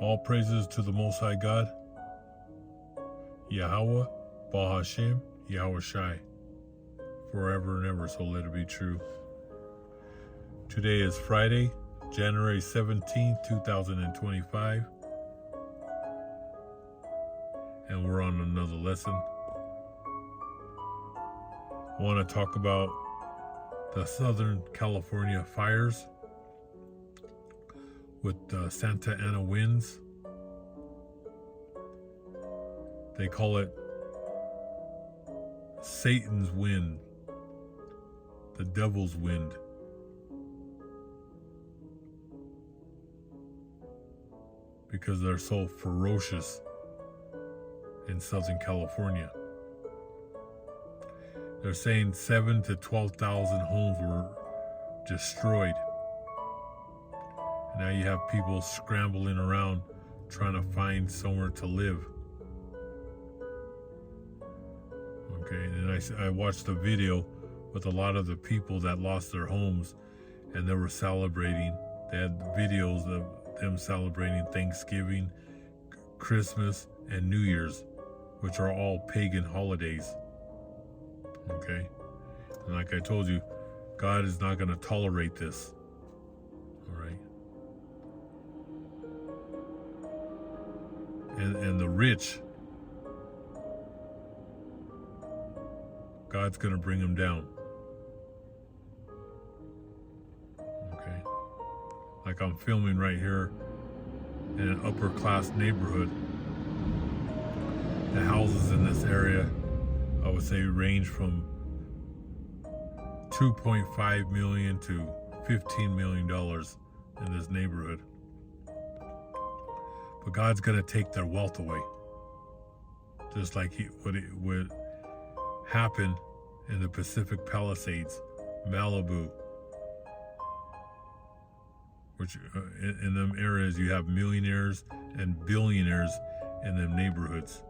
All praises to the Most High God, Yahweh, Baal Hashem, Yahweh Shai, forever and ever, so let it be true. Today is Friday, January 17th, 2025, and we're on another lesson. I want to talk about the Southern California fires with Santa Ana winds. They call it Satan's wind, the devil's wind. Because they're so ferocious in Southern California. They're saying 7,000 to 12,000 homes were destroyed. Now you have people scrambling around trying to find somewhere to live. Okay, and I watched the video with a lot of the people that lost their homes, and they were celebrating. They had videos of them celebrating Thanksgiving, Christmas, and New Year's, which are all pagan holidays. Okay, and like I told you, God is not going to tolerate this. All right. And the rich, God's going to bring them down. Okay. Like I'm filming right here in an upper class neighborhood. The houses in this area, I would say, range from $2.5 million to $15 million in this neighborhood. But God's going to take their wealth away. Just like what would happen in the Pacific Palisades, Malibu, which in them areas you have millionaires and billionaires in them neighborhoods.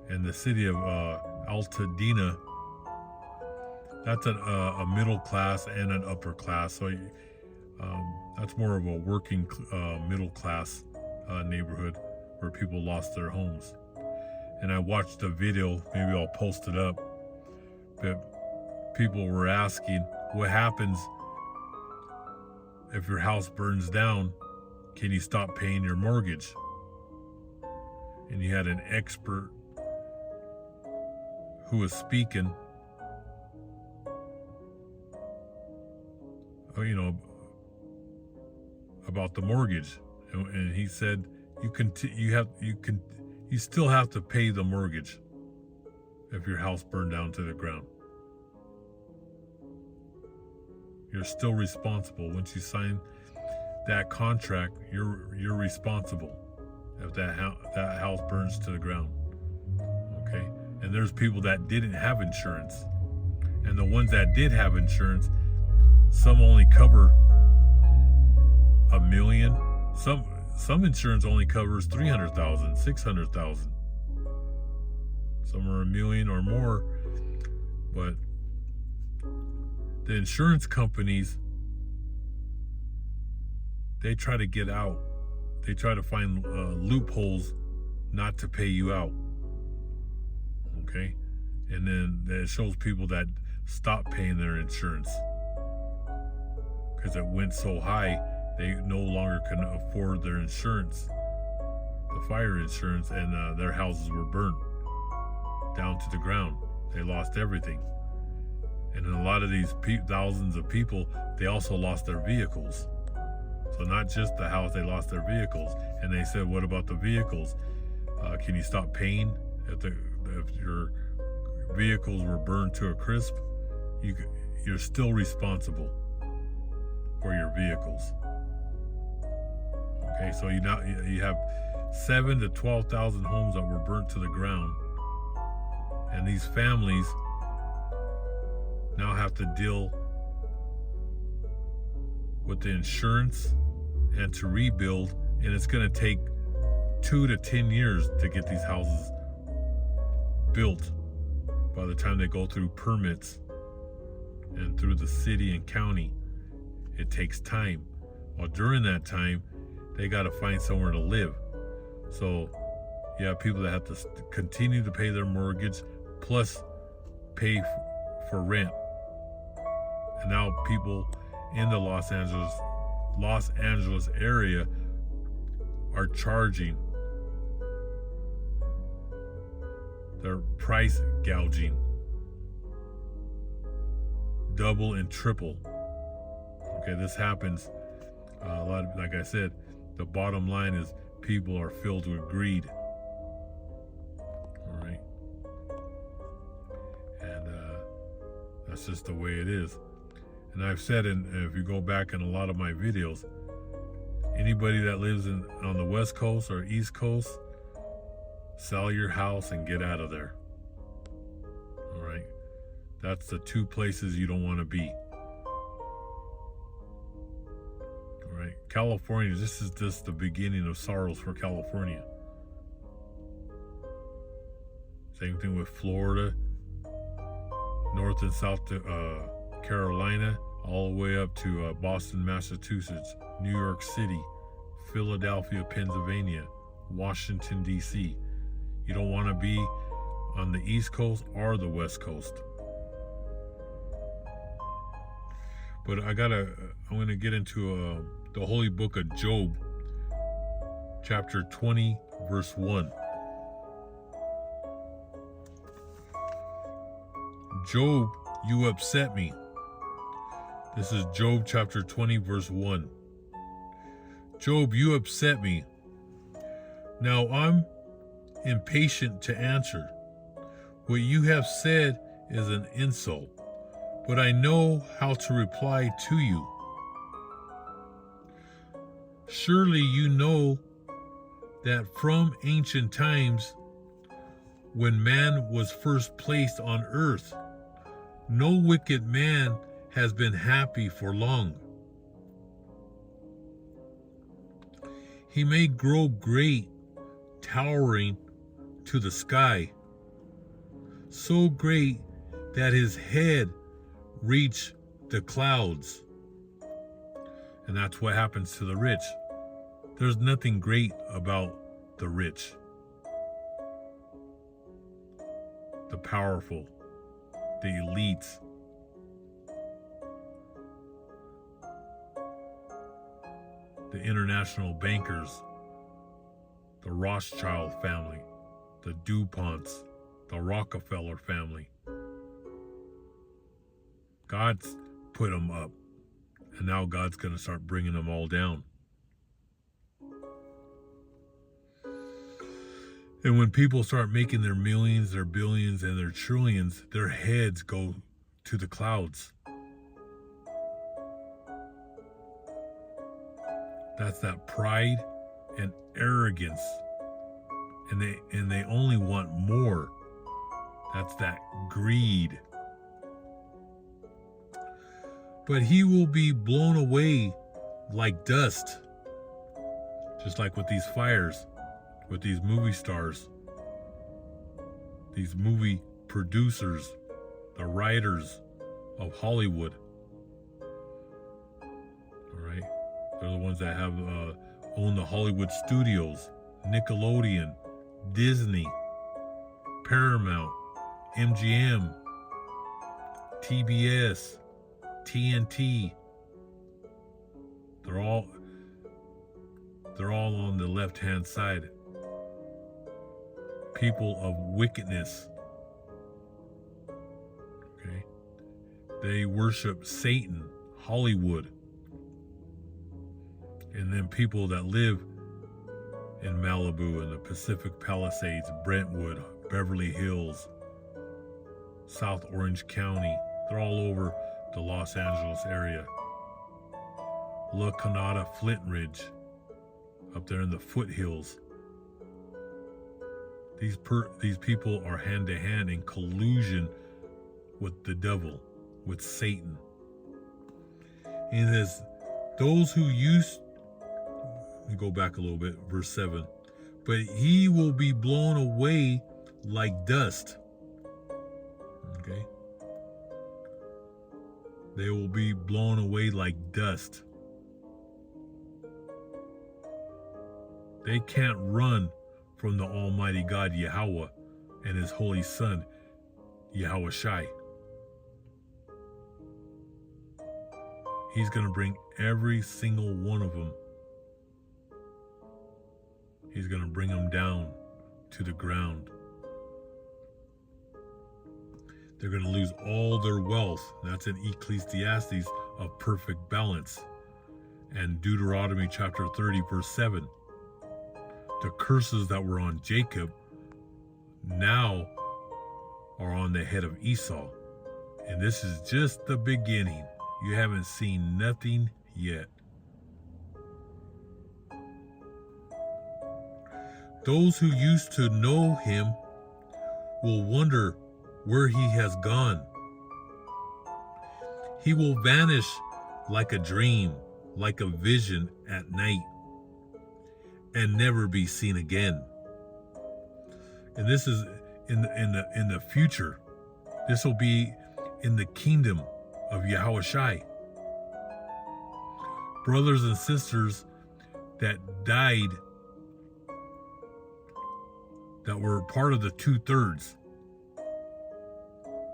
And the city of Altadena, that's a middle class and an upper class. So that's more of a working middle class neighborhood where people lost their homes. And I watched a video, maybe I'll post it up, but people were asking, what happens if your house burns down? Can you stop paying your mortgage? And you had an expert who was speaking, about the mortgage, and he said you still have to pay the mortgage if your house burned down to the ground. You're still responsible. Once you sign that contract, you're responsible if that house burns to the ground. Okay? And there's people that didn't have insurance. And the ones that did have insurance, some only cover $1 million. Some insurance only covers $300,000, $600,000. Some are $1 million or more. But the insurance companies, they try to get out. They try to find loopholes not to pay you out. Okay? And then it shows people that stop paying their insurance because it went so high, they no longer can afford their insurance, the fire insurance, and their houses were burnt down to the ground. They lost everything. And in a lot of these thousands of people, they also lost their vehicles. So not just the house, they lost their vehicles. And they said, what about the vehicles? Can you stop paying if your vehicles were burned to a crisp? You're still responsible for your vehicles. Okay, so you have 7,000 to 12,000 homes that were burnt to the ground, and these families now have to deal with the insurance and to rebuild, and it's going to take 2 to 10 years to get these houses built by the time they go through permits and through the city and county. It takes time. Well, during that time, they got to find somewhere to live. So you have people that have to continue to pay their mortgage plus pay for rent. And now people in the Los Angeles area are charging. They're price gouging. Double and triple. Okay, this happens a lot. Like I said, the bottom line is people are filled with greed. All right, and that's just the way it is. And I've said, if you go back in a lot of my videos, anybody that lives on the West Coast or East Coast, sell your house and get out of there. All right, that's the two places you don't want to be. Right. California, this is just the beginning of sorrows for California. Same thing with Florida, North and South Carolina, all the way up to Boston, Massachusetts, New York City, Philadelphia, Pennsylvania, Washington, D.C. You don't want to be on the East Coast or the West Coast. But I'm going to get into the Holy Book of Job, chapter 20, verse 1. Job, you upset me. This is Job chapter 20, verse 1. Job, you upset me. Now I'm impatient to answer. What you have said is an insult, but I know how to reply to you. Surely you know that from ancient times, when man was first placed on earth, no wicked man has been happy for long. He may grow great, towering to the sky, so great that his head reach the clouds. And that's what happens to the rich. There's nothing great about the rich, the powerful, the elites. The international bankers, the Rothschild family, the DuPonts, the Rockefeller family. God's put them up, and now God's going to start bringing them all down. And when people start making their millions, their billions, and their trillions, their heads go to the clouds. That's that pride and arrogance. And they only want more. That's that greed. But he will be blown away like dust. Just like with these fires, with these movie stars, these movie producers, the writers of Hollywood. All right. They're the ones that have own the Hollywood studios, Nickelodeon, Disney, Paramount, MGM, TBS, TNT. They're all on the left-hand side. People of wickedness. Okay? They worship Satan, Hollywood. And then people that live in Malibu and the Pacific Palisades, Brentwood, Beverly Hills, South Orange County, they're all over the Los Angeles area. La Canada, Flint Ridge, up there in the foothills. These people are hand to hand in collusion with the devil, with Satan. And as those who used, let me go back a little bit, verse 7. But he will be blown away like dust. Okay? They will be blown away like dust. They can't run from the Almighty God Yahweh and His Holy Son, Yahweh Shai. He's going to bring every single one of them. He's going to bring them down to the ground. They're going to lose all their wealth. That's in Ecclesiastes of perfect balance. And Deuteronomy chapter 30, verse 7. The curses that were on Jacob now are on the head of Esau. And this is just the beginning. You haven't seen nothing yet. Those who used to know him will wonder where he has gone. He will vanish like a dream, like a vision at night, and never be seen again. And this is in the future. This will be in the kingdom of Yahweh Shai. Brothers and sisters that died, that were part of the 2/3.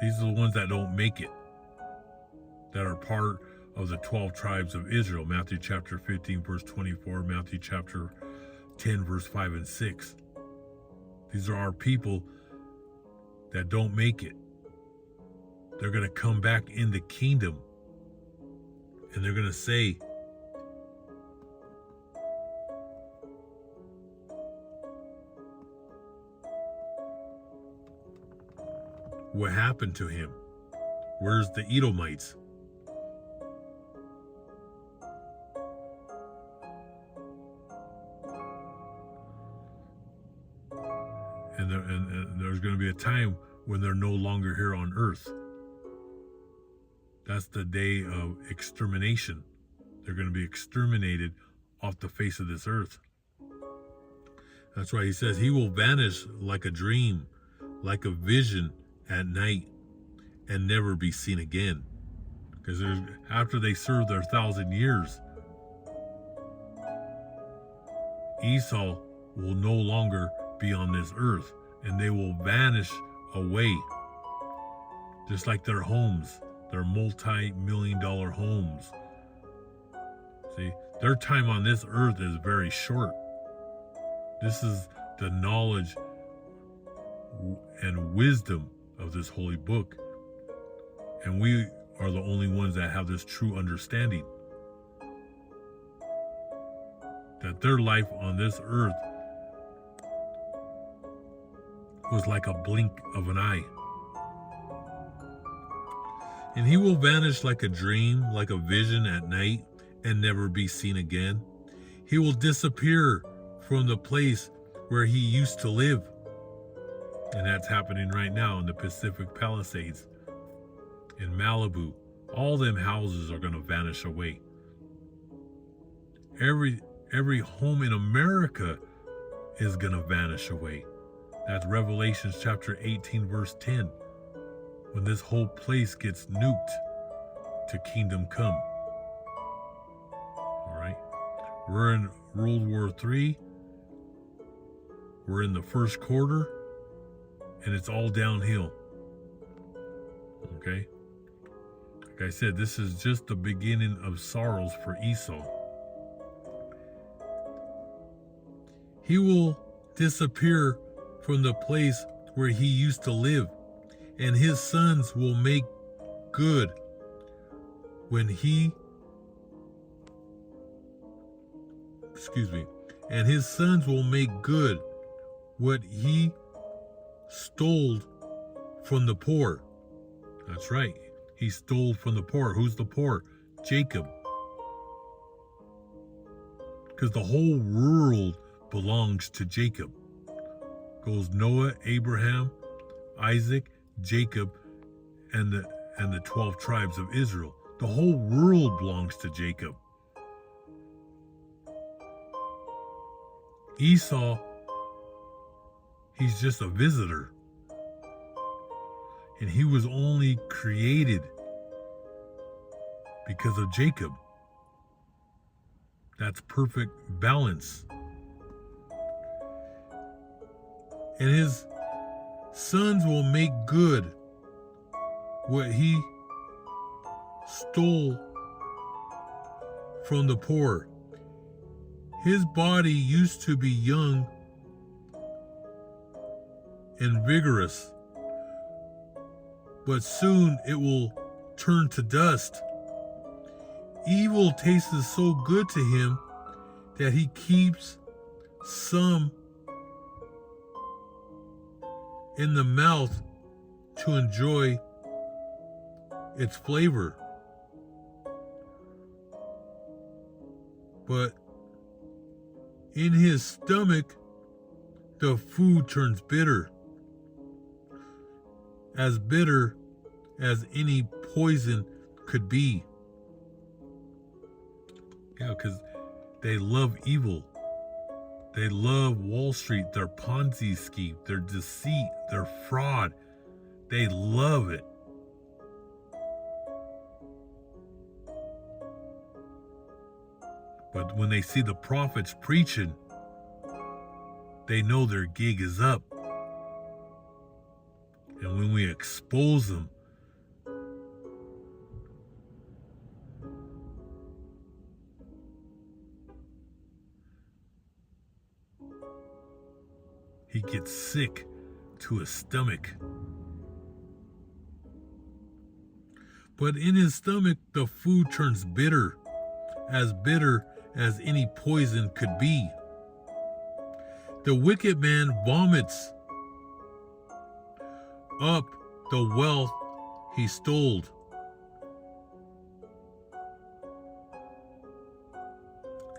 These are the ones that don't make it, that are part of the 12 tribes of Israel. Matthew chapter 15, verse 24, Matthew chapter 10, verse 5 and 6. These are our people that don't make it. They're going to come back in the kingdom, and they're going to say, what happened to him? Where's the Edomites? And there's going to be a time when they're no longer here on earth. That's the day of extermination. They're going to be exterminated off the face of this earth. That's why he says he will vanish like a dream, like a vision at night, and never be seen again. Because after they serve their 1,000 years, Esau will no longer be on this earth, and they will vanish away. Just like their homes, their multi-million-dollar homes. See, their time on this earth is very short. This is the knowledge and wisdom of this holy book. And we are the only ones that have this true understanding. That their life on this earth was like a blink of an eye. And he will vanish like a dream, like a vision at night, and never be seen again. He will disappear from the place where he used to live. And that's happening right now in the Pacific Palisades, in Malibu. All them houses are going to vanish away. Every home in America is going to vanish away. That's Revelation chapter 18, verse 10. When this whole place gets nuked to kingdom come. All right. We're in World War III. We're in the first quarter, and it's all downhill. Okay. Like I said, this is just the beginning of sorrows for Esau. He will disappear from the place where he used to live, and his sons will make good and his sons will make good what he stole from the poor. That's right. He stole from the poor. Who's the poor? Jacob. Because the whole world belongs to Jacob. Goes Noah, Abraham, Isaac, Jacob, and the 12 tribes of Israel. The whole world belongs to Jacob. Esau, he's just a visitor. And he was only created because of Jacob. That's perfect balance. and his sons will make good what he stole from the poor. His body used to be young and vigorous, but soon it will turn to dust. Evil tastes so good to him that he keeps some in the mouth to enjoy its flavor. But in his stomach, the food turns bitter as any poison could be. Yeah, because they love evil. They love Wall Street, their Ponzi scheme, their deceit, their fraud. They love it. But when they see the prophets preaching, they know their gig is up. And when we expose them, he gets sick to his stomach. But in his stomach, the food turns bitter as any poison could be. The wicked man vomits up the wealth he stole.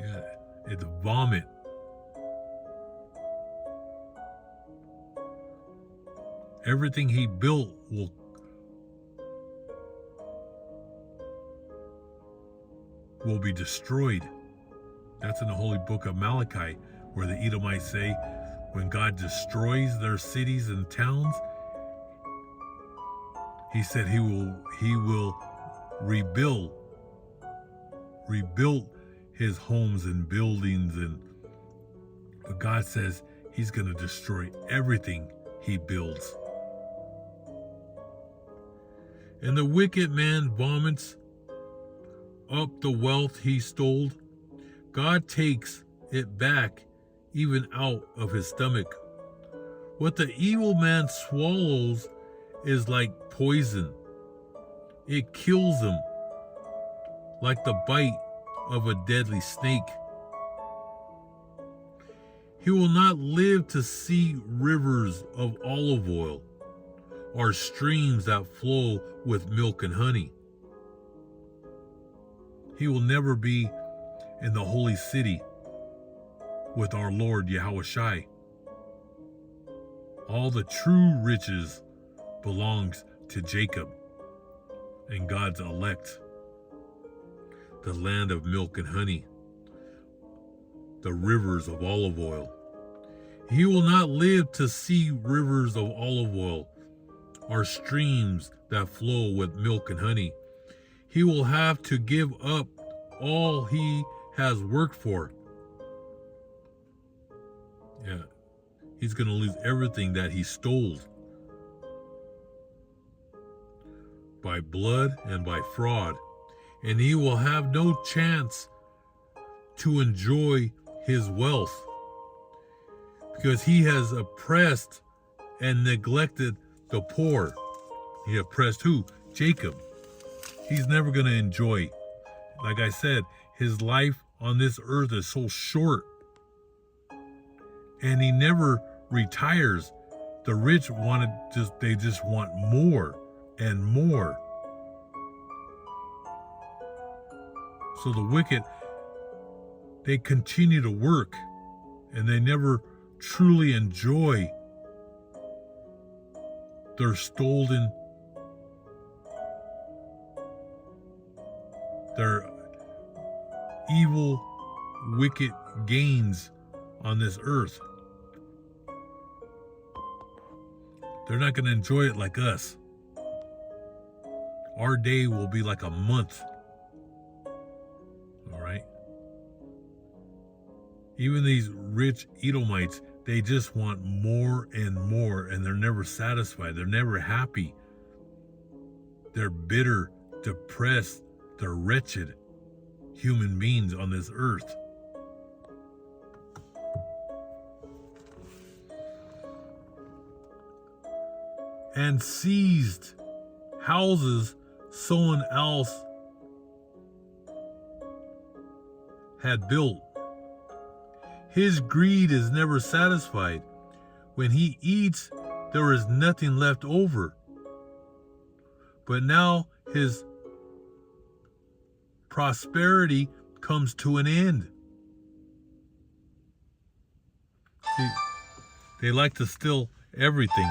Yeah, it's vomit. Everything he built will be destroyed. That's in the holy book of Malachi, where the Edomites say, when God destroys their cities and towns, he said he will rebuild his homes and buildings, but God says he's going to destroy everything he builds. And the wicked man vomits up the wealth he stole. God takes it back even out of his stomach. What the evil man swallows is like poison. It kills him like the bite of a deadly snake. He will not live to see rivers of olive oil or streams that flow with milk and honey. He will never be in the holy city with our Lord Yahushua. All the true riches belongs to Jacob and God's elect, the land of milk and honey, the rivers of olive oil. He will not live to see rivers of olive oil or streams that flow with milk and honey. He will have to give up all he has worked for. Yeah, he's going to lose everything that he stole by blood and by fraud, and he will have no chance to enjoy his wealth because he has oppressed and neglected the poor. He oppressed who? Jacob. He's never going to enjoy. Like I said, his life on this earth is so short, and he never retires. The rich they just want more and more. So the wicked, they continue to work, and they never truly enjoy their stolen, their evil, wicked gains on this earth. They're not going to enjoy it like us. Our day will be like a month. All right? Even these rich Edomites, They just want more and more, and they're never satisfied. They're never happy. They're bitter, depressed, they're wretched human beings on this earth. And seized houses someone else had built. His greed is never satisfied. When he eats, there is nothing left over. But now his prosperity comes to an end. See, they like to steal everything.